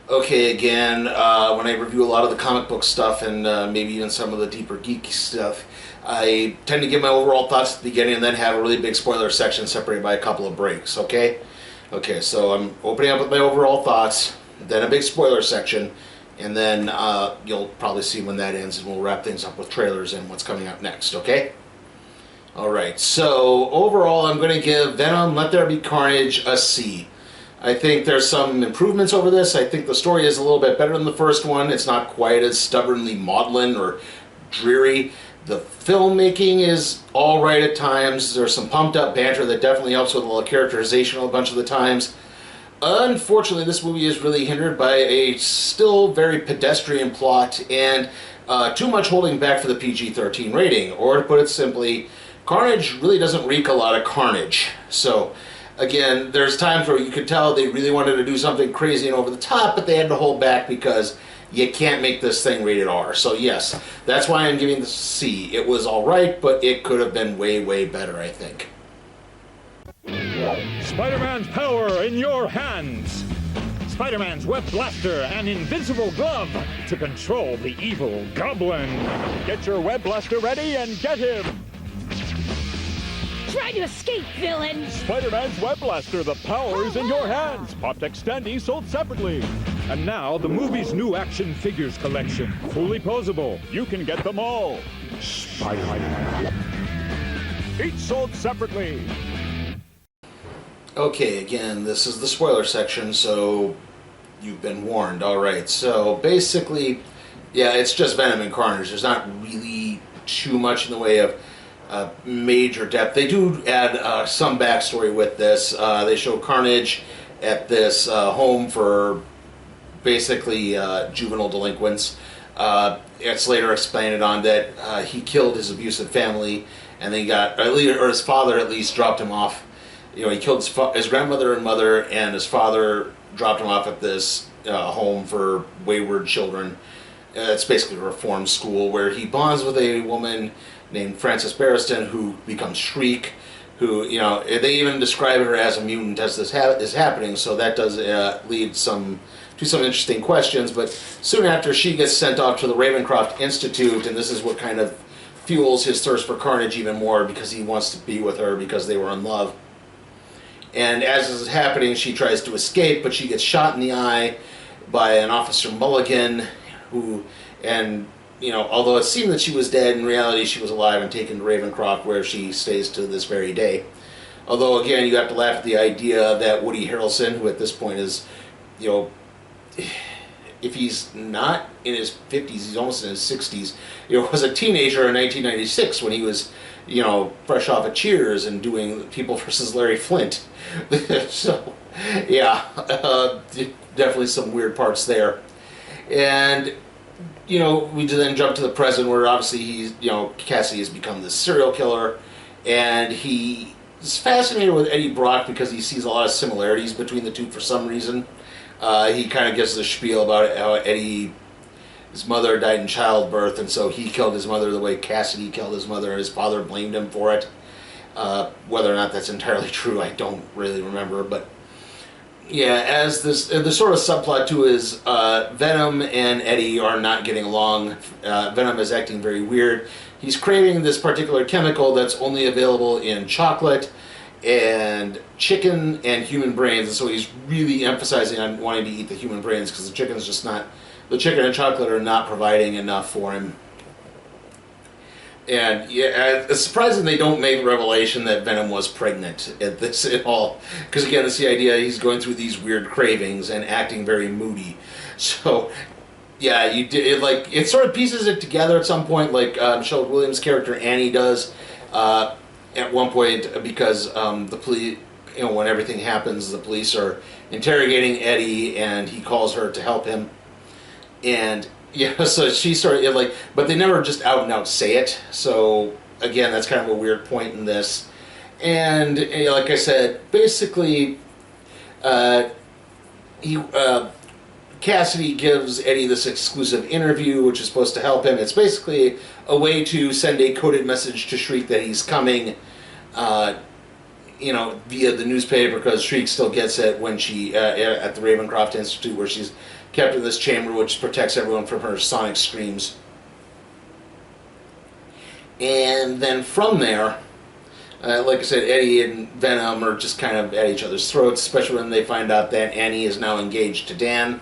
Okay, again, when I review a lot of the comic book stuff and maybe even some of the deeper geeky stuff, I tend to give my overall thoughts at the beginning and then have a really big spoiler section separated by a couple of breaks, okay? Okay, so I'm opening up with my overall thoughts, then a big spoiler section, and then you'll probably see when that ends, and we'll wrap things up with trailers and what's coming up next, okay? Alright, so overall I'm going to give Venom Let There Be Carnage a C. I think there's some improvements over this. I think the story is a little bit better than the first one. It's not quite as stubbornly maudlin or dreary. The filmmaking is alright at times. There's some pumped up banter that definitely helps with a little characterization a bunch of the times. Unfortunately, this movie is really hindered by a still very pedestrian plot and too much holding back for the PG-13 rating. Or to put it simply, Carnage really doesn't wreak a lot of carnage. So, again, there's times where you could tell they really wanted to do something crazy and over the top, but they had to hold back because you can't make this thing rated R. So yes, that's why I'm giving this a C. It was alright, but it could have been way, way better, I think. Spider-Man's power in your hands. Spider-Man's web blaster and invincible glove to control the evil goblin. Get your web blaster ready and get him. Try to escape, villain! Spider-Man's web blaster, the power is in your hands. Popped Extendy sold separately. And now, the movie's new action figures collection. Fully posable. You can get them all. Spider-Man. Each sold separately. Okay, again, this is the spoiler section, so you've been warned. Alright, so basically, yeah, it's just Venom and Carnage. There's not really too much in the way of major depth. They do add some backstory with this. They show Carnage at this home for basically juvenile delinquents. It's later expanded on that he killed his abusive family, and they got, or his father at least, dropped him off. You know, he killed his grandmother and mother, and his father dropped him off at this home for wayward children. It's basically a reform school where he bonds with a woman named Frances Barristan, who becomes Shriek, who, you know, they even describe her as a mutant as this is happening, so that does lead to some interesting questions. But soon after, she gets sent off to the Ravencroft Institute, and this is what kind of fuels his thirst for Carnage even more, because he wants to be with her because they were in love. And as this is happening, she tries to escape, but she gets shot in the eye by an Officer Mulligan, and you know, although it seemed that she was dead, in reality she was alive and taken to Ravencroft, where she stays to this very day. Although, again, you have to laugh at the idea that Woody Harrelson, who at this point is, you know, if he's not in his 50s, he's almost in his 60s, you know, was a teenager in 1996 when he was, you know, fresh off of Cheers and doing People vs. Larry Flint. So, yeah, definitely some weird parts there. And you know, we then jump to the present where obviously he's, you know, Cassie has become this serial killer, and he is fascinated with Eddie Brock because he sees a lot of similarities between the two for some reason. He kind of gives the spiel about how his mother died in childbirth, and so he killed his mother the way Cassidy killed his mother, and his father blamed him for it. Whether or not that's entirely true, I don't really remember, but yeah, as this, the sort of subplot too is Venom and Eddie are not getting along. Venom is acting very weird. He's craving this particular chemical that's only available in chocolate and chicken and human brains, and so he's really emphasizing on wanting to eat the human brains because the chicken's just not, the chicken and chocolate are not providing enough for him. And yeah, it's surprising they don't make the revelation that Venom was pregnant at this at all. Because again, it's the idea he's going through these weird cravings and acting very moody. So, yeah, it sort of pieces it together at some point, like Michelle Williams' character Annie does at one point, because the police, you know, when everything happens, the police are interrogating Eddie, and he calls her to help him, and yeah, so she sort of, like, but they never just out and out say it. So again, that's kind of a weird point in this. And you know, like I said, basically, Cassidy gives Eddie this exclusive interview, which is supposed to help him. It's basically a way to send a coded message to Shriek that he's coming. via the newspaper, because Shriek still gets it when she at the Ravencroft Institute, where she's kept in this chamber which protects everyone from her sonic screams. And then from there, like I said, Eddie and Venom are just kind of at each other's throats, especially when they find out that Annie is now engaged to Dan.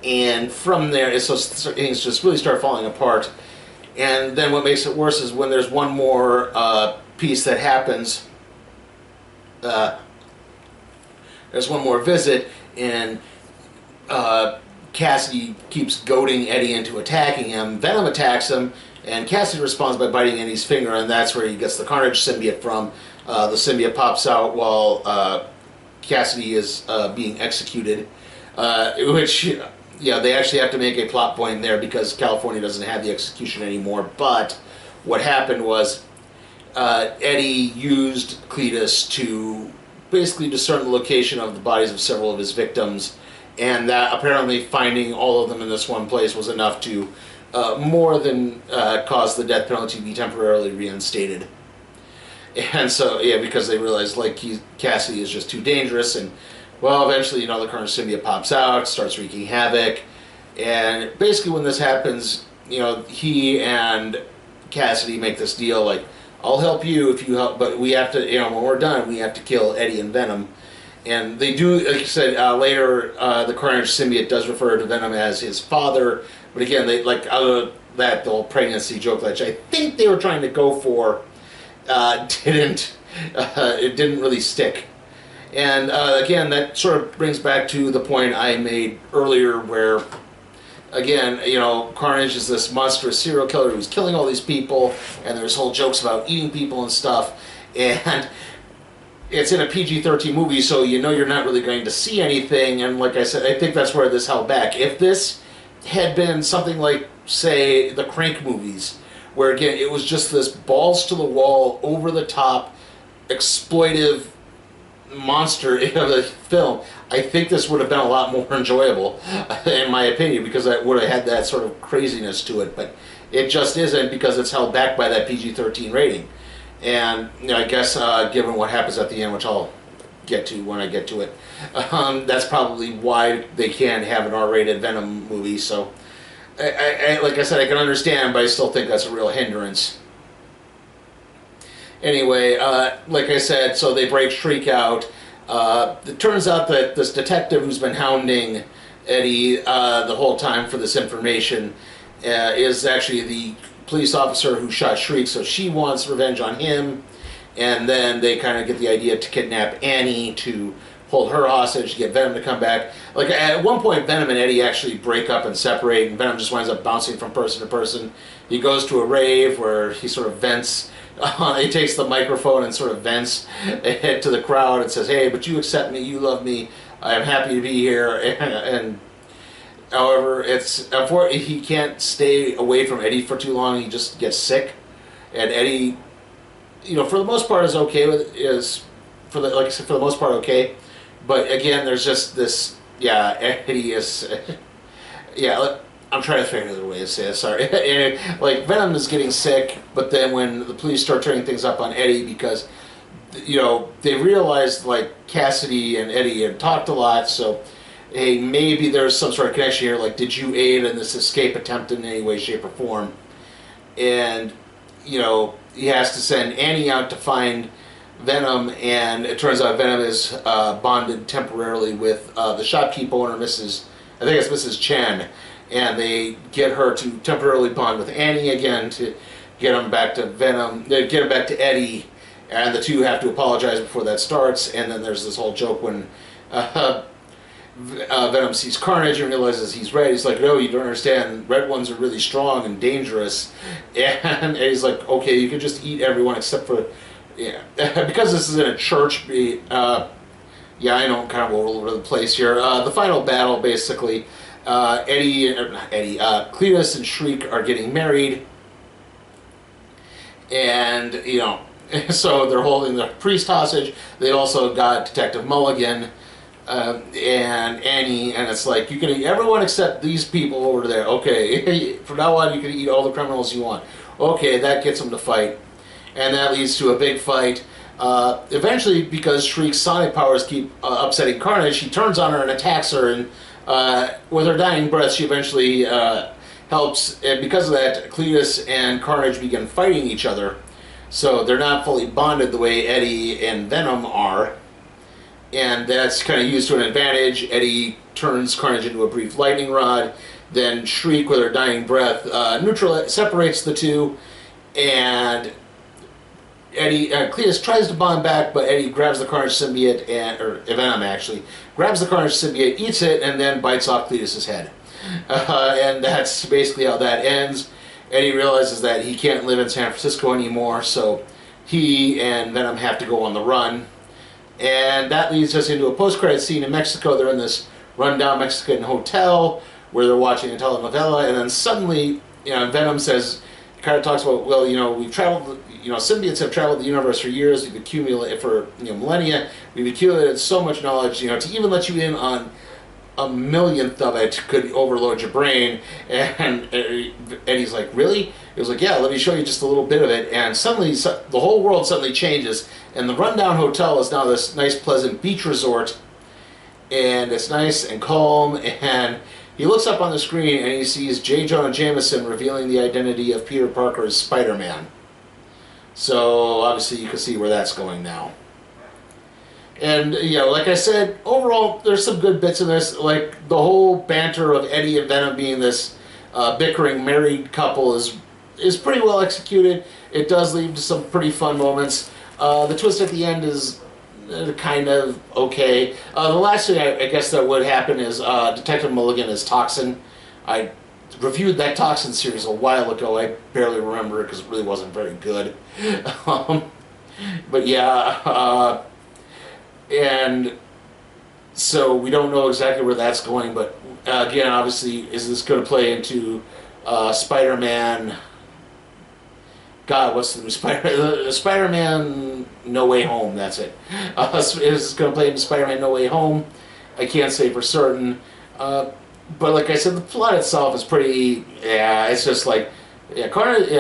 And from there, things just really start falling apart. And then what makes it worse is when there's one more piece that happens. There's one more visit, and Cassidy keeps goading Eddie into attacking him. Venom attacks him, and Cassidy responds by biting Eddie's finger, and that's where he gets the Carnage symbiote from. The symbiote pops out while Cassidy is being executed, which, they actually have to make a plot point there because California doesn't have the execution anymore. But what happened was Eddie used Cletus to basically discern the location of the bodies of several of his victims, and that apparently finding all of them in this one place was enough to more than cause the death penalty to be temporarily reinstated. And so, because they realized Cassidy is just too dangerous, and eventually, the Carnage symbiote pops out, starts wreaking havoc, and basically when this happens, he and Cassidy make this deal, like, I'll help you if you help, but we have to, when we're done, we have to kill Eddie and Venom. And they do, like I said, later, the Carnage symbiote does refer to Venom as his father, but again, they, out of that, the whole pregnancy joke, which I think they were trying to go for, it didn't really stick. And again, that sort of brings back to the point I made earlier where, again, Carnage is this monstrous serial killer who's killing all these people, and there's whole jokes about eating people and stuff, and it's in a PG-13 movie, so you're not really going to see anything, and like I said, I think that's where this held back. If this had been something like, say, the Crank movies, where, again, it was just this balls-to-the-wall, over-the-top, exploitive monster of the film, I think this would have been a lot more enjoyable, in my opinion, because it would have had that sort of craziness to it, but it just isn't because it's held back by that PG-13 rating. And I guess given what happens at the end, which I'll get to when I get to it, that's probably why they can't have an R-rated Venom movie. So, like I said, I can understand, but I still think that's a real hindrance. Anyway, like I said, so they break Shriek out. It turns out that this detective who's been hounding Eddie the whole time for this information is actually the police officer who shot Shriek, so she wants revenge on him, and then they kind of get the idea to kidnap Annie to hold her hostage, to get Venom to come back. Like, at one point, Venom and Eddie actually break up and separate, and Venom just winds up bouncing from person to person. He goes to a rave where he sort of vents. He takes the microphone and sort of vents to the crowd and says, "Hey, but you accept me, you love me, I'm happy to be here." And however, he can't stay away from Eddie for too long. He just gets sick, and Eddie, for the most part, is okay with for the most part okay. But again, there's just this. Yeah, Eddie is. I'm trying to figure out another way to say it, sorry. Like, Venom is getting sick, but then when the police start turning things up on Eddie because, they realized, like, Cassidy and Eddie had talked a lot, so, hey, maybe there's some sort of connection here, like, did you aid in this escape attempt in any way, shape, or form? And, he has to send Annie out to find Venom, and it turns out Venom is bonded temporarily with the shopkeep owner, I think it's Mrs. Chen. And they get her to temporarily bond with Annie again to get him back to Venom, get him back to Eddie, and the two have to apologize before that starts. And then there's this whole joke when Venom sees Carnage and realizes he's red. He's like, "No, you don't understand. Red ones are really strong and dangerous." And Eddie's like, "Okay, you can just eat everyone except for because this is in a church." I know I'm kind of all over the place here. The final battle, basically. Cletus and Shriek are getting married, and so they're holding the priest hostage. They also got Detective Mulligan and Annie, and it's like, you can eat everyone except these people over there. Okay, from now on you can eat all the criminals you want. Okay, that gets them to fight, and that leads to a big fight. Eventually, because Shriek's sonic powers keep upsetting Carnage, he turns on her and attacks her, and with her dying breath, she eventually helps, and because of that, Cletus and Carnage begin fighting each other. So they're not fully bonded the way Eddie and Venom are, and that's kind of used to an advantage. Eddie turns Carnage into a brief lightning rod, then Shriek, with her dying breath, separates the two, and Cletus tries to bond back, but Eddie grabs the Carnage symbiote, or Venom actually, grabs the Carnage symbiote, eats it, and then bites off Cletus's head. And that's basically how that ends. Eddie realizes that he can't live in San Francisco anymore, so he and Venom have to go on the run. And that leads us into a post-credit scene in Mexico. They're in this rundown Mexican hotel where they're watching a telenovela, and then suddenly, Venom says, kind of talks about, well, we've traveled, symbiotes have traveled the universe for years, we've accumulated, for millennia, we've accumulated so much knowledge, to even let you in on a millionth of it could overload your brain. And Eddie's like, really? He was like, yeah, let me show you just a little bit of it. And suddenly, the whole world suddenly changes, and the rundown hotel is now this nice, pleasant beach resort, and it's nice and calm, and he looks up on the screen and he sees J. Jonah Jameson revealing the identity of Peter Parker as Spider-Man. So obviously you can see where that's going now. And, like I said, overall, there's some good bits in this. Like, the whole banter of Eddie and Venom being this bickering married couple is pretty well executed. It does lead to some pretty fun moments. The twist at the end is kind of okay. The last thing I guess that would happen is Detective Mulligan is Toxin. I reviewed that Toxin series a while ago. I barely remember it because it really wasn't very good. But yeah, and so we don't know exactly where that's going, but again, obviously, is this going to play into Spider-Man? God, what's the Spider-Man No Way Home? That's it. Is this going to play into Spider-Man No Way Home? I can't say for certain. But like I said, the plot itself is pretty. Yeah, it's just like, Carnage.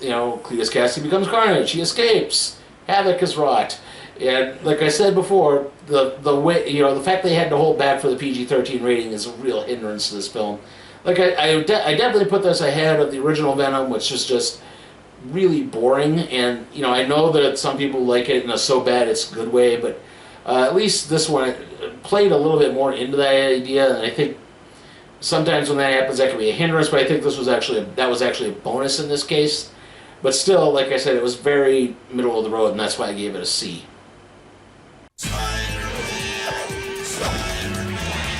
Cletus Cassidy becomes Carnage. He escapes. Havoc is wrought. And like I said before, the way the fact they had to hold back for the PG-13 rating is a real hindrance to this film. Like I definitely put this ahead of the original Venom, which is just really boring. And I know that some people like it in a so bad it's good way, but at least this one played a little bit more into that idea. And I think sometimes when that happens, that can be a hindrance. But I think this was actually a bonus in this case. But still, like I said, it was very middle of the road, and that's why I gave it a C.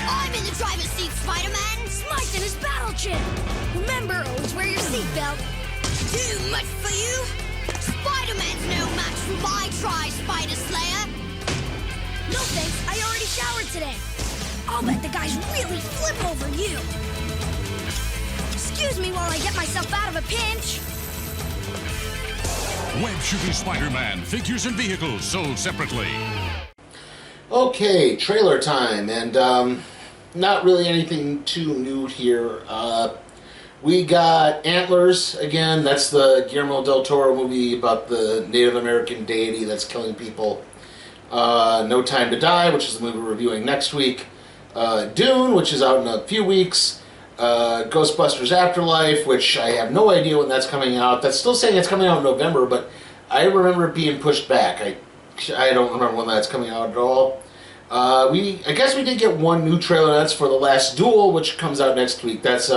I'm in the driver's seat, Spider-Man. Smite in his battle chip. Remember, always wear your seatbelt. Too much for you? Spider-Man's no match for my Spider Slayer. No thanks, I already showered today. I'll bet the guys really flip over you. Excuse me while I get myself out of a pinch. Web Shooting Spider-Man, figures and vehicles sold separately. Okay, trailer time, and not really anything too new here. We got Antlers, again, that's the Guillermo del Toro movie about the Native American deity that's killing people. No Time to Die, which is the movie we're reviewing next week. Dune, which is out in a few weeks. Ghostbusters Afterlife, which I have no idea when that's coming out. That's still saying it's coming out in November, but I remember it being pushed back. I don't remember when that's coming out at all. I guess we did get one new trailer. That's for The Last Duel, which comes out next week. That's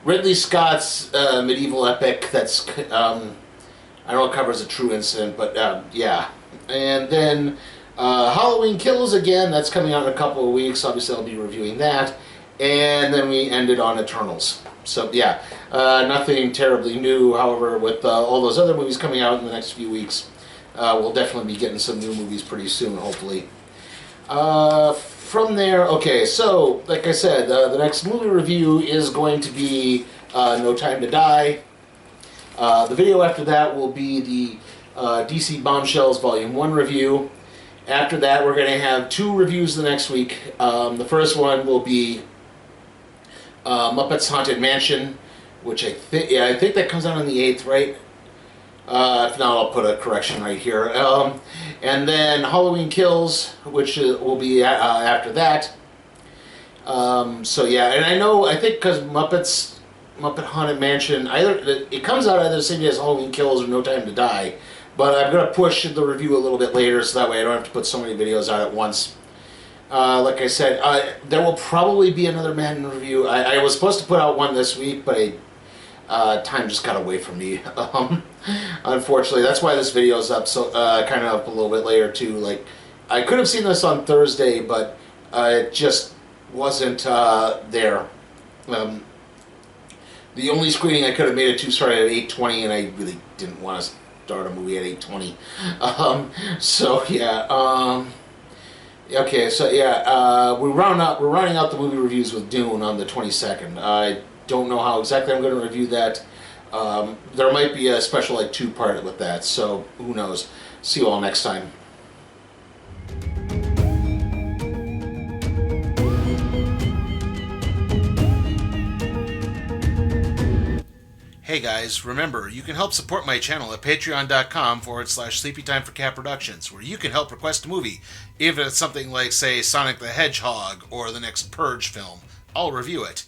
Ridley Scott's medieval epic. That's I don't know if it covers a true incident, but yeah. And then Halloween Kills again. That's coming out in a couple of weeks. Obviously, I'll be reviewing that. And then we ended on Eternals. So yeah, nothing terribly new. However, with all those other movies coming out in the next few weeks, we'll definitely be getting some new movies pretty soon, hopefully. From there, okay, so like I said, the next movie review is going to be No Time to Die. The video after that will be the DC Bombshells Volume 1 review. After that, we're going to have two reviews the next week. The first one will be Muppets Haunted Mansion, which I think that comes out on the 8th, right? If not, I'll put a correction right here. And then Halloween Kills, which will be after that. So yeah, and I think because Muppet Haunted Mansion, it comes out either the same day as Halloween Kills or No Time to Die. But I'm going to push the review a little bit later, so that way I don't have to put so many videos out at once. Like I said, there will probably be another Madden review. I was supposed to put out one this week, but time just got away from me. Unfortunately, that's why this video is up so kind of up a little bit later too. Like, I could have seen this on Thursday, but it just wasn't there. The only screening I could have made it to started at 8:20, and I really didn't want to start a movie at 8:20. So yeah. Okay, so yeah, we're rounding out the movie reviews with Dune on the 22nd. I don't know how exactly I'm going to review that. There might be a special like 2-part with that, so who knows. See you all next time. Hey guys, remember, you can help support my channel at patreon.com/SleepyTimeForCat Productions, where you can help request a movie, even if it's something like, say, Sonic the Hedgehog or the next Purge film. I'll review it.